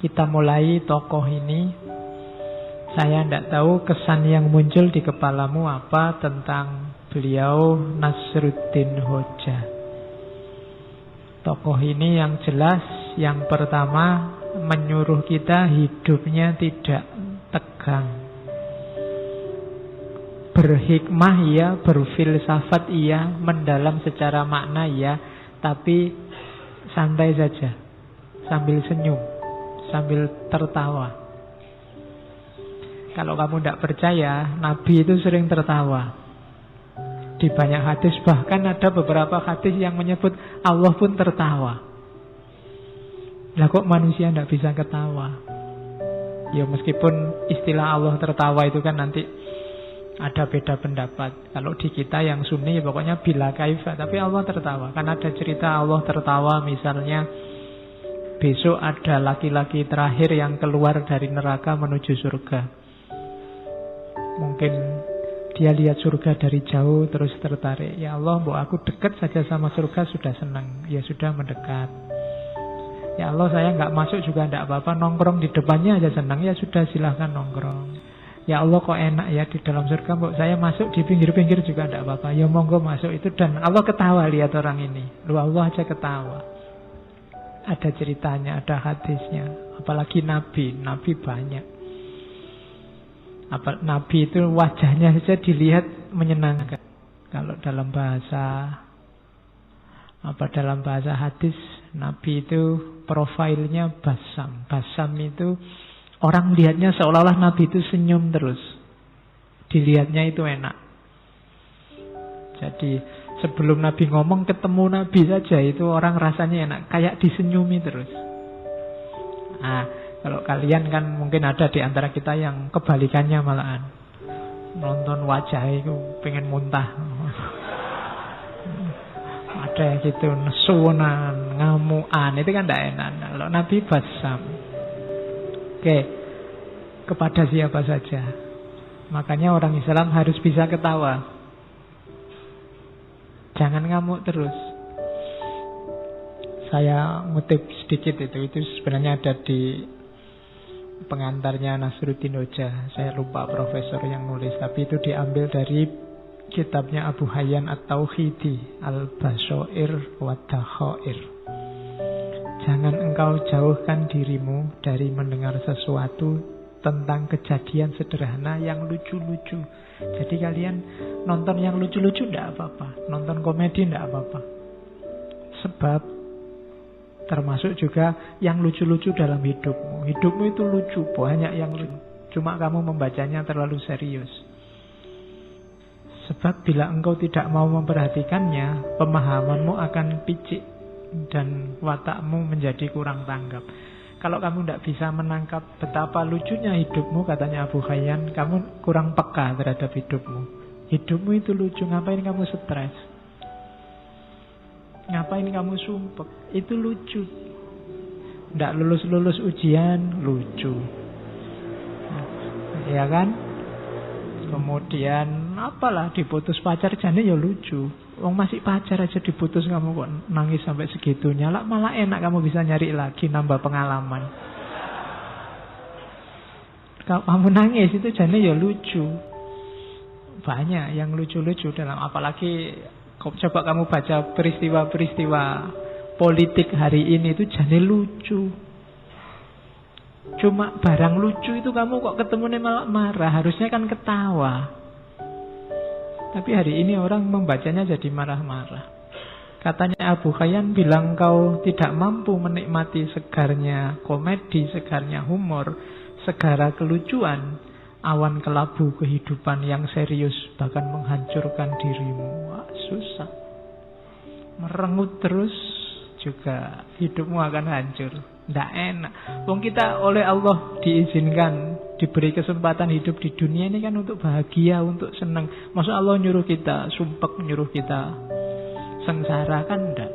Kita mulai tokoh ini. Saya tidak tahu kesan yang muncul di kepalamu apa tentang beliau Nasruddin Hoja. Tokoh ini yang jelas, yang pertama menyuruh kita hidupnya tidak tegang. Berhikmah iya, berfilsafat iya, mendalam secara makna iya, tapi santai saja, sambil senyum, sambil tertawa. Kalau kamu tidak percaya, Nabi itu sering tertawa. Di banyak hadis, bahkan ada beberapa hadis yang menyebut Allah pun tertawa. Lah kok manusia tidak bisa ketawa? Ya meskipun istilah Allah tertawa itu kan nanti ada beda pendapat. Kalau di kita yang Sunni pokoknya bila kaifa, tapi Allah tertawa. Kan ada cerita Allah tertawa, misalnya besok ada laki-laki terakhir yang keluar dari neraka menuju surga. Mungkin dia lihat surga dari jauh terus tertarik. Ya Allah, mbok aku dekat saja sama surga sudah senang. Ya sudah mendekat. Ya Allah, saya nggak masuk juga tidak apa-apa, nongkrong di depannya aja senang. Ya sudah, silahkan nongkrong. Ya Allah, kok enak ya di dalam surga, mbok saya masuk di pinggir-pinggir juga tidak apa-apa. Ya monggo masuk itu. Dan Allah ketawa lihat orang ini. Lu Allah aja ketawa. Ada ceritanya, ada hadisnya. Apalagi Nabi banyak. Nabi itu wajahnya saja dilihat menyenangkan. Kalau dalam bahasa hadis, Nabi itu profilnya basam. Basam itu orang lihatnya seolah-olah Nabi itu senyum terus. Dilihatnya itu enak. Jadi sebelum Nabi ngomong, ketemu Nabi saja itu orang rasanya enak, kayak disenyumi terus. Kalau kalian kan mungkin ada di antara kita yang kebalikannya malahan. Nonton wajah itu pengen muntah. Ada yang gitu, nesunan, ngamuan, itu kan tidak enak. Kalau Nabi basam. Oke, kepada siapa saja. Makanya orang Islam harus bisa ketawa. Jangan ngamuk terus. Saya ngutip sedikit itu sebenarnya ada di pengantarnya Nasruddin Hoja. Saya lupa profesor yang nulis, tapi itu diambil dari kitabnya Abu Hayyan At-Tauhidi, Al-Bashair wa Dakhair. Jangan engkau jauhkan dirimu dari mendengar sesuatu tentang kejadian sederhana yang lucu-lucu. Jadi kalian nonton yang lucu-lucu tidak apa-apa, nonton komedi tidak apa-apa. Sebab termasuk juga yang lucu-lucu dalam hidupmu. Hidupmu itu lucu, banyak yang lucu. Cuma kamu membacanya terlalu serius. Sebab bila engkau tidak mau memperhatikannya, pemahamanmu akan picik dan watakmu menjadi kurang tanggap. Kalau kamu tidak bisa menangkap betapa lucunya hidupmu, katanya Abu Hayyan, kamu kurang peka terhadap hidupmu. Hidupmu itu lucu, ngapain kamu stres? Ngapain kamu sumpek? Itu lucu. Tidak lulus-lulus ujian, lucu. Ya kan? Kemudian apalah diputus pacar, jane ya lucu. Wong masih pacar aja diputus, kamu kok nangis sampai segitunya. Lah malah enak kamu bisa nyari lagi, nambah pengalaman. Kalau kamu nangis itu jane ya lucu. Banyak yang lucu-lucu dalam, apalagi coba kamu baca peristiwa-peristiwa politik hari ini itu jane lucu. Cuma barang lucu itu kamu kok ketemunya malah marah. Harusnya kan ketawa. Tapi hari ini orang membacanya jadi marah-marah. Katanya Abu Hayyan bilang, kau tidak mampu menikmati segarnya komedi, segarnya humor, segara kelucuan, awan kelabu kehidupan yang serius bahkan menghancurkan dirimu. Wah, susah. Merengut terus juga hidupmu akan hancur. Tidak enak. Wong kita oleh Allah diizinkan, diberi kesempatan hidup di dunia ini kan untuk bahagia, untuk senang. Masa Allah nyuruh kita sumpek, nyuruh kita sengsara? Kan enggak.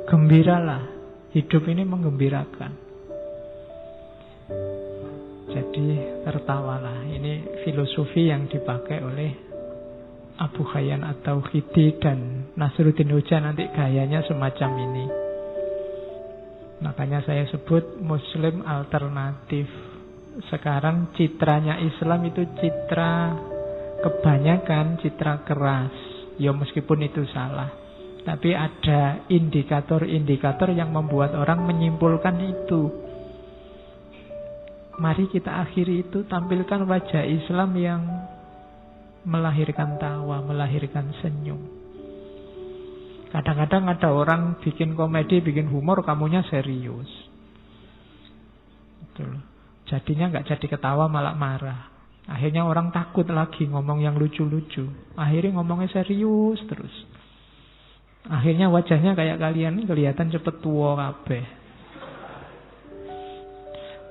Gembiralah. Hidup ini menggembirakan. Jadi tertawalah. Ini filosofi yang dipakai oleh Abu Hayyan At-Tauhidi dan Nasruddin Hoja. Nanti gayanya semacam ini. Makanya saya sebut Muslim alternatif. Sekarang citranya Islam itu citra kebanyakan citra keras. Ya meskipun itu salah, tapi ada indikator-indikator yang membuat orang menyimpulkan itu. Mari kita akhiri itu, tampilkan wajah Islam yang melahirkan tawa, melahirkan senyum. Kadang-kadang ada orang bikin komedi, bikin humor, kamunya serius. Betul. Jadinya nggak jadi ketawa, malah marah. Akhirnya orang takut lagi ngomong yang lucu-lucu. Akhirnya ngomongnya serius terus. Akhirnya wajahnya kayak kalian kelihatan cepet tua kabeh.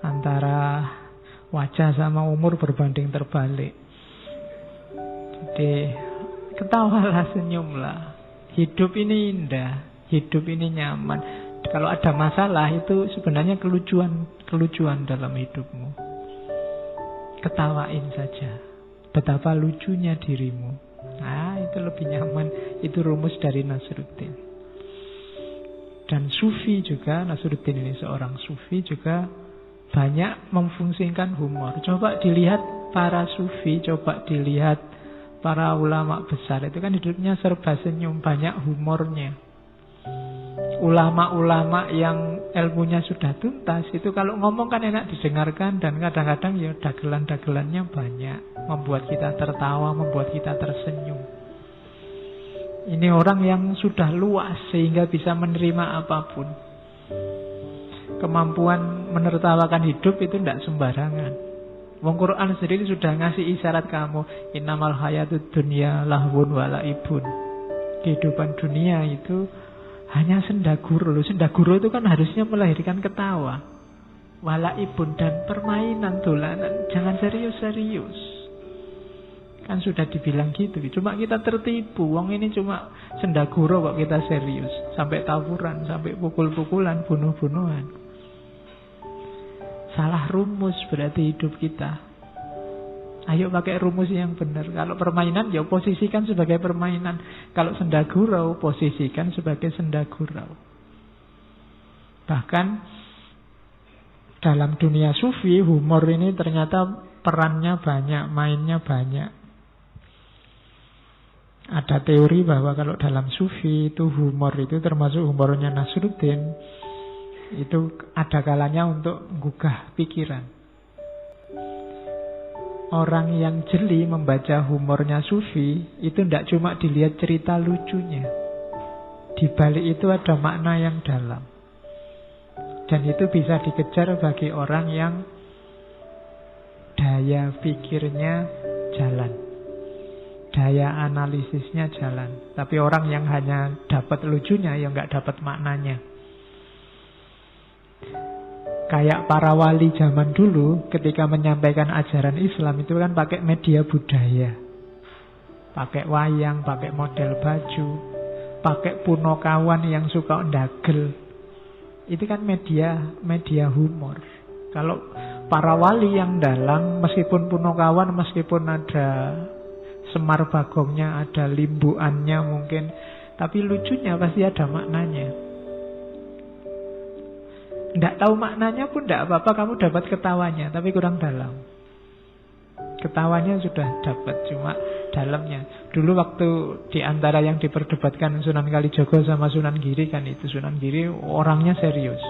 Antara wajah sama umur berbanding terbalik. Jadi ketawalah, senyumlah. Hidup ini indah, hidup ini nyaman. Kalau ada masalah itu sebenarnya kelucuan dalam hidupmu. Ketawain saja. Betapa lucunya dirimu. Nah, itu lebih nyaman. Itu rumus dari Nasruddin. Dan sufi juga, Nasruddin ini seorang sufi juga banyak memfungsikan humor. Coba dilihat para sufi, coba dilihat para ulama besar. Itu kan hidupnya serba senyum, banyak humornya. Ulama-ulama yang ilmunya sudah tuntas itu kalau ngomong kan enak didengarkan, dan kadang-kadang ya dagelan-dagelannya banyak, membuat kita tertawa, membuat kita tersenyum. Ini orang yang sudah luas sehingga bisa menerima apapun. Kemampuan menertawakan hidup itu tidak sembarangan. Wong Quran sendiri sudah ngasih isyarat kamu, innamal hayatud dunya lahwun wa laibun. Kehidupan dunia itu hanya sendaguro. Sendaguro itu kan harusnya melahirkan ketawa, walaibun, dan permainan, dolanan. Jangan serius-serius. Kan sudah dibilang gitu. Cuma kita tertipu. Wong ini cuma sendaguro kok kita serius. Sampai tawuran, sampai pukul-pukulan, bunuh-bunuhan. Salah rumus berarti hidup kita. Ayo pakai rumus yang benar. Kalau permainan, ya posisikan sebagai permainan. Kalau sendagurau, posisikan sebagai sendagurau. Bahkan dalam dunia sufi, humor ini ternyata perannya banyak, mainnya banyak. Ada teori bahwa kalau dalam sufi itu humor itu termasuk humornya Nasruddin, itu ada kalanya untuk menggugah pikiran. Orang yang jeli membaca humornya sufi itu tidak cuma dilihat cerita lucunya. Di balik itu ada makna yang dalam. Dan itu bisa dikejar bagi orang yang daya pikirnya jalan, daya analisisnya jalan. Tapi orang yang hanya dapat lucunya, ya nggak dapat maknanya. Kayak para wali zaman dulu ketika menyampaikan ajaran Islam itu kan pakai media budaya. Pakai wayang, pakai model baju, pakai punokawan yang suka ndagel. Itu kan media humor. Kalau para wali yang dalang, meskipun punokawan, meskipun ada Semar Bagongnya, ada limbuannya mungkin, tapi lucunya pasti ada maknanya. Tidak tahu maknanya pun tidak apa-apa, kamu dapat ketawanya, tapi kurang dalam. Ketawanya sudah dapat, cuma dalamnya. Dulu waktu di antara yang diperdebatkan Sunan Kalijogo sama Sunan Giri kan itu, Sunan Giri orangnya serius.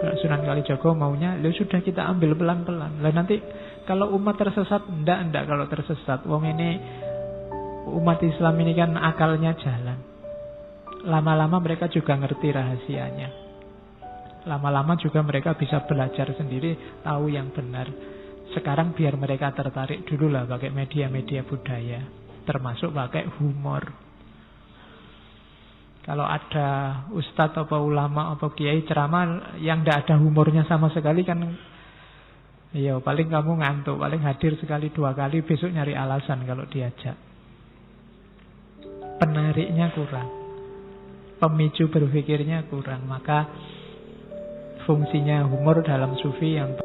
Kalau Sunan Kalijogo maunya, ya sudah kita ambil pelan-pelan. Lah nanti kalau umat tersesat, enggak kalau tersesat. Wong ini umat Islam ini kan akalnya jalan. Lama-lama mereka juga ngerti rahasianya. Lama-lama juga mereka bisa belajar sendiri, tahu yang benar. Sekarang biar mereka tertarik dulu lah pakai media-media budaya, termasuk pakai humor. Kalau ada ustadz atau ulama atau kiai ceramah yang tidak ada humornya sama sekali kan, ya paling kamu ngantuk, paling hadir sekali dua kali, besok nyari alasan kalau diajak. Penariknya kurang, pemicu berpikirnya kurang. Maka fungsinya humor dalam sufi yang